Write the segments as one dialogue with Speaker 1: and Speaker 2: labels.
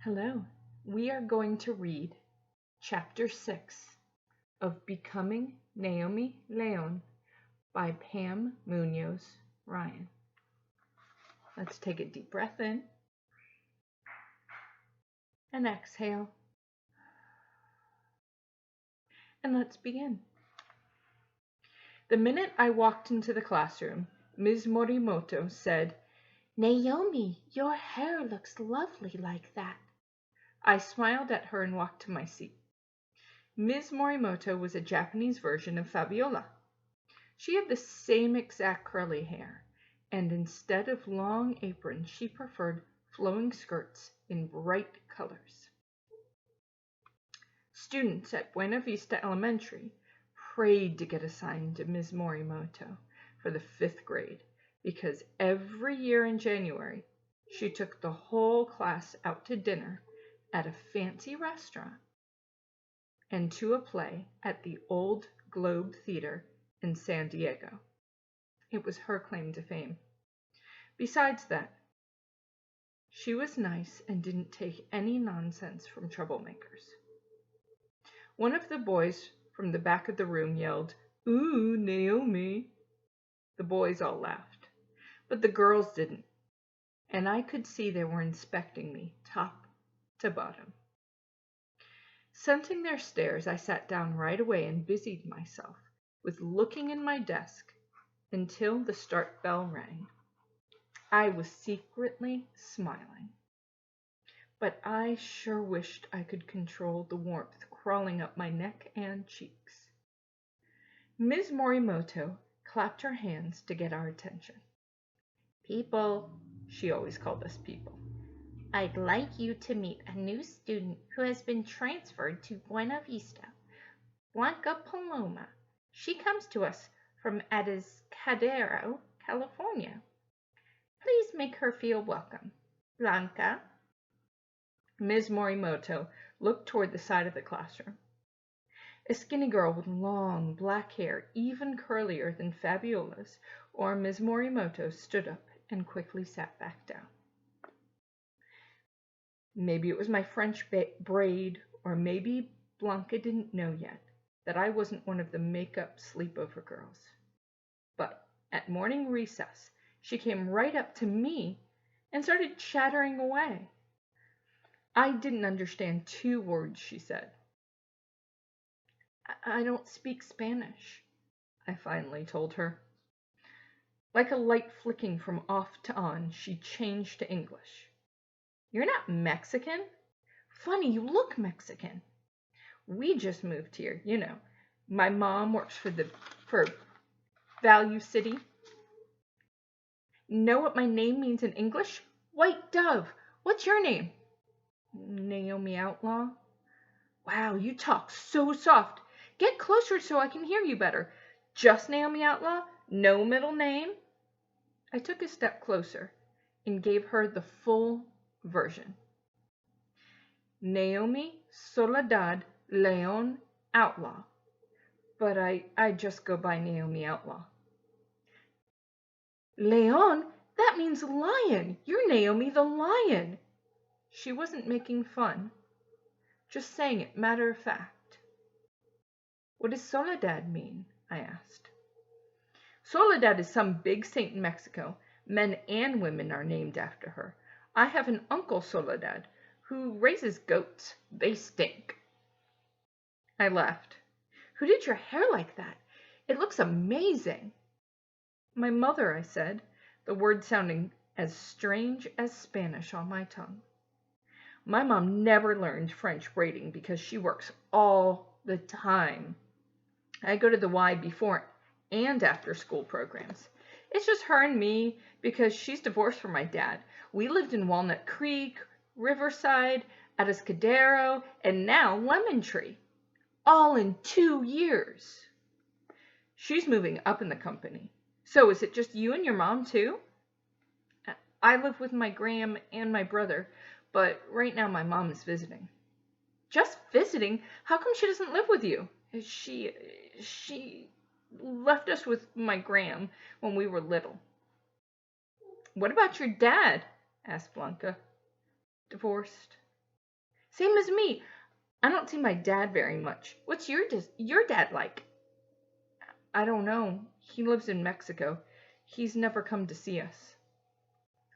Speaker 1: Hello. We are going to read Chapter 6 of Becoming Naomi Leon by Pam Munoz Ryan. Let's take a deep breath in and exhale. And let's begin. The minute I walked into the classroom, Ms. Morimoto said, "Naomi, your hair looks lovely like that." I smiled at her and walked to my seat. Ms. Morimoto was a Japanese version of Fabiola. She had the same exact curly hair, and instead of long aprons, she preferred flowing skirts in bright colors. Students at Buena Vista Elementary prayed to get assigned to Ms. Morimoto for the 5th grade because every year in January, she took the whole class out to dinner at a fancy restaurant and to a play at the Old Globe Theater in San Diego. It was her claim to fame. Besides that, she was nice and didn't take any nonsense from troublemakers. One of the boys from the back of the room yelled, "Ooh, Naomi." The boys all laughed, but the girls didn't, and I could see they were inspecting me top to bottom. Sensing their stares, I sat down right away and busied myself with looking in my desk until the start bell rang. I was secretly smiling, but I sure wished I could control the warmth crawling up my neck and cheeks. Ms. Morimoto clapped her hands to get our attention. "People," she always called us people, "I'd like you to meet a new student who has been transferred to Buena Vista, Blanca Paloma. She comes to us from Atascadero, California. Please make her feel welcome. Blanca." Ms. Morimoto looked toward the side of the classroom. A skinny girl with long black hair, even curlier than Fabiola's or Ms. Morimoto's, stood up and quickly sat back down. Maybe it was my French braid, or maybe Blanca didn't know yet that I wasn't one of the make-up sleepover girls. But at morning recess, she came right up to me and started chattering away. I didn't understand 2 words she said. "I don't speak Spanish," I finally told her. Like a light flicking from off to on, she changed to English. "You're not Mexican? Funny, you look Mexican. We just moved here, you know. My mom works for Value City. Know what my name means in English? White dove. What's your name?" "Naomi Outlaw." "Wow, you talk so soft. Get closer so I can hear you better. Just Naomi Outlaw? No middle name?" I took a step closer and gave her the full version. "Naomi Soledad Leon Outlaw. But I just go by Naomi Outlaw." "Leon? That means lion. You're Naomi the lion." She wasn't making fun, just saying it matter of fact. "What does Soledad mean?" I asked. "Soledad is some big saint in Mexico. Men and women are named after her. I have an uncle Soledad who raises goats. They stink." I laughed. "Who did your hair like that? It looks amazing." "My mother," I said, the word sounding as strange as Spanish on my tongue. My mom never learned French braiding because she works all the time. I go to the Y before and after school programs. It's just her and me because she's divorced from my dad. We lived in Walnut Creek, Riverside, Atascadero, and now Lemon Tree. All in 2 years. She's moving up in the company. So is it just you and your mom too? I live with my gram and my brother, but right now my mom is visiting. Just visiting? How come she doesn't live with you? She left us with my gram when we were little. What about your dad? Asked Blanca. Divorced. Same as me. I don't see my dad very much. What's your dad like? I don't know. He lives in Mexico. He's never come to see us.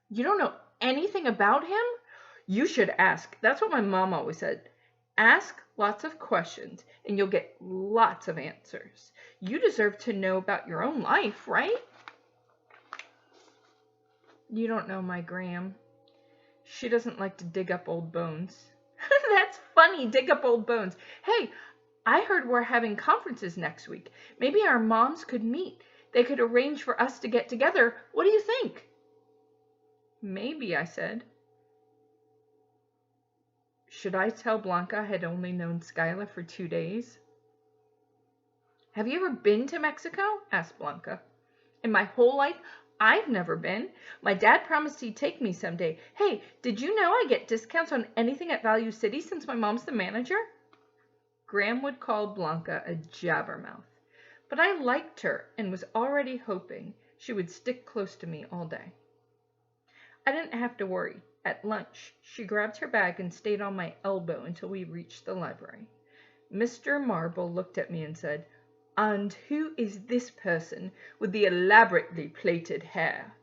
Speaker 1: You don't know anything about him? You should ask. That's what my mom always said. Ask lots of questions and you'll get lots of answers. You deserve to know about your own life, right? You don't know my Gram. She doesn't like to dig up old bones. That's funny, dig up old bones. Hey, I heard we're having conferences next week. Maybe our moms could meet. They could arrange for us to get together. What do you think? Maybe, I said. Should I tell Blanca I had only known Skyla for 2 days? Have you ever been to Mexico? Asked Blanca. In my whole life, I've never been. My dad promised he'd take me someday. Hey, did you know I get discounts on anything at Value City since my mom's the manager? Graham would call Blanca a jabbermouth, but I liked her and was already hoping she would stick close to me all day. I didn't have to worry. At lunch, she grabbed her bag and stayed on my elbow until we reached the library. Mr. Marble looked at me and said, "And who is this person with the elaborately plaited hair?"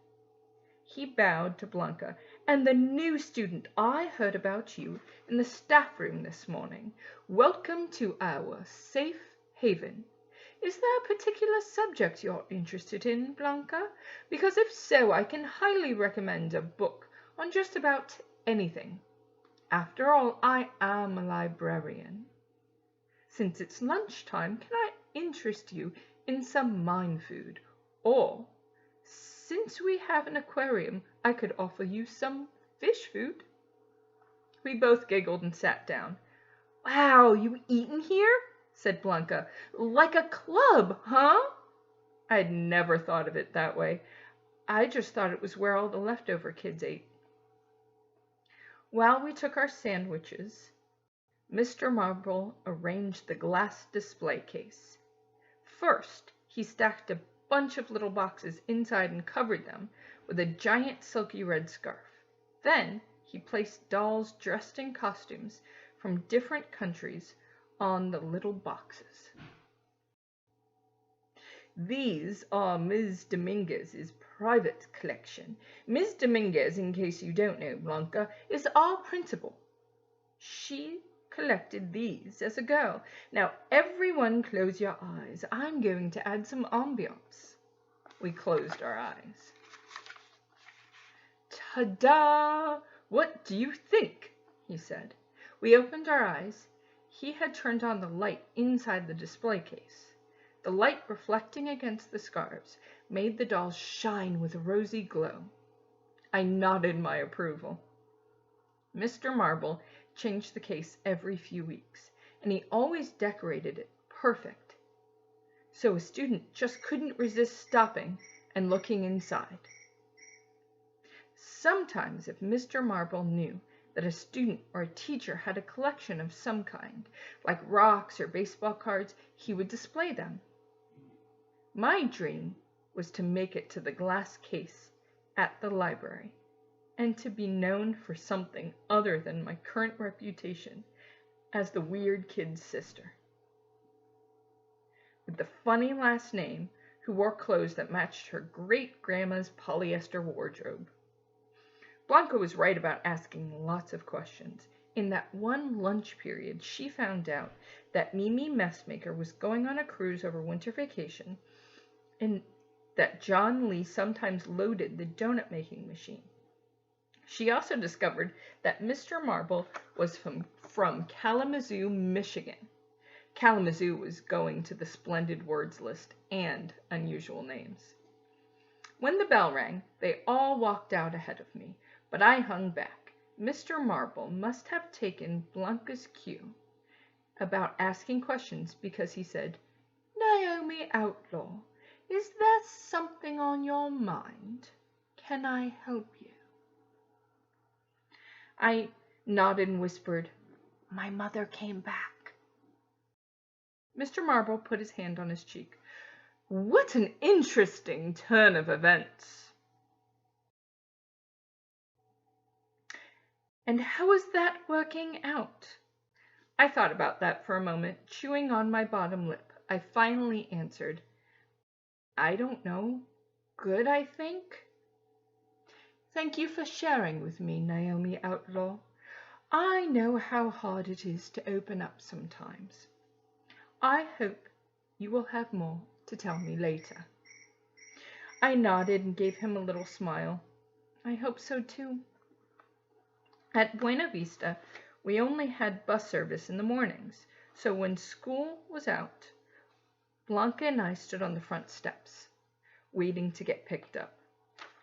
Speaker 1: He bowed to Blanca. "And the new student I heard about you in the staff room this morning. Welcome to our safe haven. Is there a particular subject you're interested in, Blanca? Because if so, I can highly recommend a book on just about anything. After all, I am a librarian. Since it's lunchtime, can I interest you in some mine food? Or, since we have an aquarium, I could offer you some fish food." We both giggled and sat down. "Wow, you eatin' here?" said Blanca. "Like a club, huh?" I had never thought of it that way. I just thought it was where all the leftover kids ate. While we took our sandwiches, Mr. Marble arranged the glass display case. First, he stacked a bunch of little boxes inside and covered them with a giant silky red scarf. Then, he placed dolls dressed in costumes from different countries on the little boxes. "These are Ms. Dominguez's private collection. Ms. Dominguez, in case you don't know, Blanca, is our principal. She collected these as a girl. Now, everyone close your eyes. I'm going to add some ambiance." We closed our eyes. "Ta-da! What do you think?" he said. We opened our eyes. He had turned on the light inside the display case. The light reflecting against the scarves made the dolls shine with a rosy glow. I nodded my approval. Mr. Marble changed the case every few weeks, and he always decorated it perfect. So a student just couldn't resist stopping and looking inside. Sometimes if Mr. Marble knew that a student or a teacher had a collection of some kind, like rocks or baseball cards, he would display them. My dream was to make it to the glass case at the library, and to be known for something other than my current reputation as the weird kid's sister, with the funny last name, who wore clothes that matched her great-grandma's polyester wardrobe. Blanca was right about asking lots of questions. In that one lunch period, she found out that Mimi Messmaker was going on a cruise over winter vacation, and that John Lee sometimes loaded the donut-making machine. She also discovered that Mr. Marble was from Kalamazoo, Michigan. Kalamazoo was going to the splendid words list and unusual names. When the bell rang, they all walked out ahead of me, but I hung back. Mr. Marble must have taken Blanca's cue about asking questions because he said, "Naomi Outlaw, is there something on your mind? Can I help you?" I nodded and whispered, "My mother came back." Mr. Marble put his hand on his cheek. "What an interesting turn of events." And how is that working out? I thought about that for a moment, chewing on my bottom lip. I finally answered, I don't know. Good, I think. Thank you for sharing with me, Naomi Outlaw. I know how hard it is to open up sometimes. I hope you will have more to tell me later. I nodded and gave him a little smile. I hope so too. At Buena Vista, we only had bus service in the mornings, so when school was out, Blanca and I stood on the front steps, waiting to get picked up.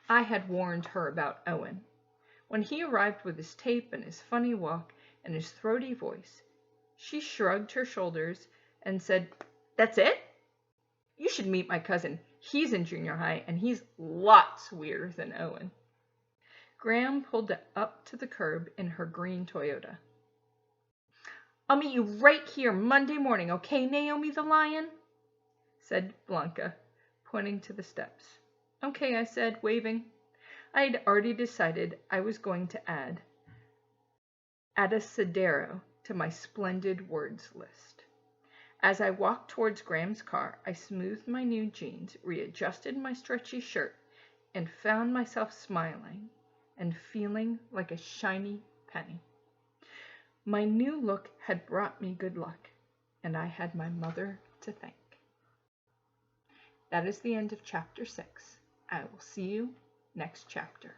Speaker 1: I had warned her about Owen. When he arrived with his tape and his funny walk and his throaty voice, she shrugged her shoulders and said, That's it? You should meet my cousin. He's in junior high, and he's lots weirder than Owen. Graham pulled up to the curb in her green Toyota. I'll meet you right here Monday morning, okay, Naomi the Lion? Said Blanca, pointing to the steps. Okay, I said, waving. I had already decided I was going to add Adesadero to my splendid words list. As I walked towards Graham's car, I smoothed my new jeans, readjusted my stretchy shirt, and found myself smiling and feeling like a shiny penny. My new look had brought me good luck, and I had my mother to thank. That is the end of chapter 6. I will see you next chapter.